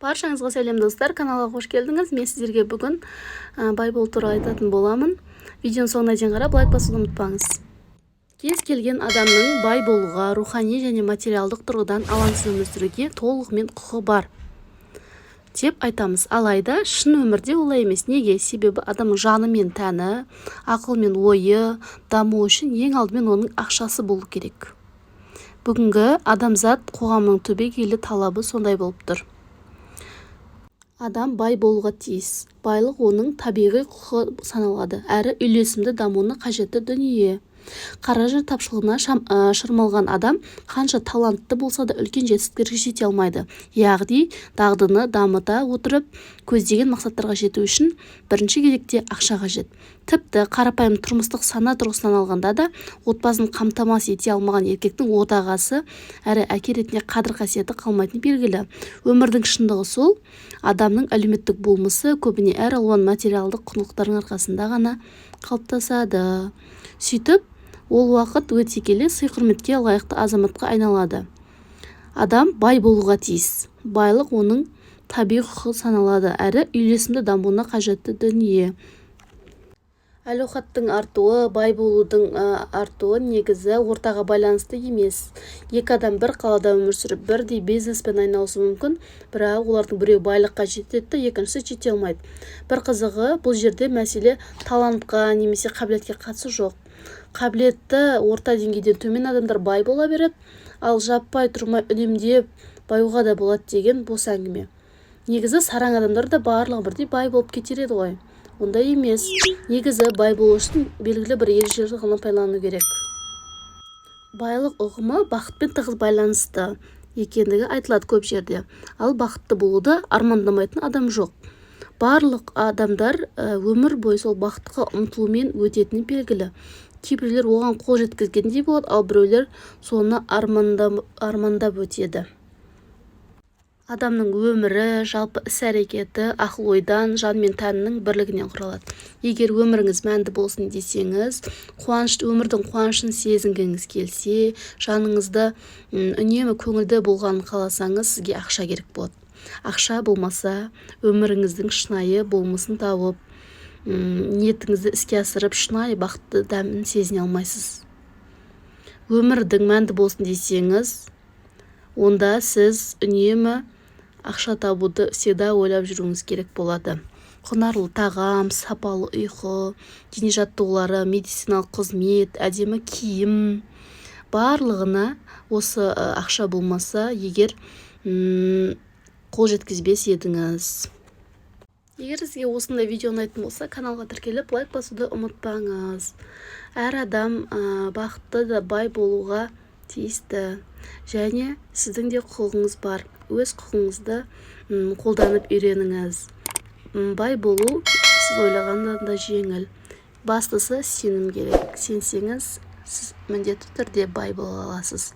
Баршаңызға сәлем достар, каналға қош келдіңіз. Мен сіздерге бүгін бай болу туралы айтатын боламын. Видеоның соңына дейін қарап лайк басуды ұмытпаңыз. Кез келген адамның бай болуға, рухани және материалдық тұрғыдан алаңсыз өмір сүруге толығымен құқы бар деп айтамыз. Алайда шын өмірде олай емес. Неге? Себебі адамның жаны мен тәні, ақыл мен ойы даму үшін ең алдымен оның ақшасы болу керек. Бүгінгі адамзат қоғамның түбегейлі талабы сондай болып тұр. Адам бай болуға тиіс. Байлық оның табиғи құқы саналады, әрі үйлесімді дамуына қажетті дүние. Қаражат тапшылығына шырмалған адам қанша талантты болса да үлкен жетістіктерге жете алмайды. Яғни дағдыны дамыта отырып, көздеген мақсаттарға жету үшін бірінші кезекте ақша қажет. Тіпті қарапайым тұрмыстық сана тұрғысынан алғанда да отбасын қамтамасыз ете алмаған еркектің отағасы әрі әке ретінде қадір-қасиеті қалмайтыны белгілі. Өмірдің шындығы сол, адамның әлеуметтік болмысы көбіне әр алуан материалдық құндылықтардың арқасында ғана қалыптасады. Сөйтіп, ол уақыт өте келе сый-құрметке лайықты азаматқа айналады. Адам бай болуға тиіс. Байлық оның табиғи құқы саналады, әрі үйлесімді дамуына қажетті дүние. Әлеуқаттың артуы, бай болудың артуы негізі ортаға байланысты емес. Екі адам бір қалада өмір сүріп, бірдей бизнеспен айналысуы мүмкін, бірақ олардың біреу байлыққа жетеді, екіншісі жете алмайды. Бір қызығы, бұл жерде мәселе талантқа немесе қабілетке қатысы жоқ. Қабілетті орта деңгейден төмен адамдар бай бола береді, ал жаппай тұрмай үнемдеп баюға да болады деген бос әңгіме. Негізі сараң адамдар да барлығы бірдей бай болып кетер еді ғой. Ондай емес. Негізі бай болу үшін белгілі бір ережелерді ғана пайдалану керек. Байлық ұғымы бақытпен тығыз байланысты екендігі айтылады көп жерде. Ал бақытты болуды армандамайтын адам жоқ. Барлық адамдар өмір бойы сол бақытқа ұмтылумен өтетіні белгілі. Кейбіреулер оған қол жеткізгендей болады, ал біреулер соны армандап өтеді. Адамның өмірі, жалпы іс-әрекеті ақыл-ойдан, жан мен тәннің бірлігінен құралады. Егер өміріңіз мәнді болсын десеңіз, өмірдің қуанышын сезінгіңіз келсе, жаныңызда үнемі көңілді болғанын қаласаңыз, сізге ақша керек болады. Ақша болмаса, өміріңіздің шынайы болмысын тауып, ниетіңізді іске асырып, шынайы бақытты дәмін сезіне алмайсыз. Өмірдің мәнді болсын десеңіз, онда сіз үнемі ақша табуды всегда ойлап жүруіңіз керек болады. Құнарлы тағам, сапалы ұйқы, дене жаттығулары, медициналық қызмет, әдемі киім, барлығына осы ақша болмаса, егер қол жеткізбес едіңіз. Егер сізге осындай видео ұнайтын болса, каналға тіркеліп, лайк басуды ұмытпаңыз. Әр адам бақытты да бай болуға тиісті. Және сіздің де құқығыңыз бар. Өз құқығыңызды қолданып үйреніңіз. Бай болу сіз ойлағаннан да жеңіл. Бастысы сенім керек. Сенсеңіз, сіз міндетті түрде бай бола аласыз.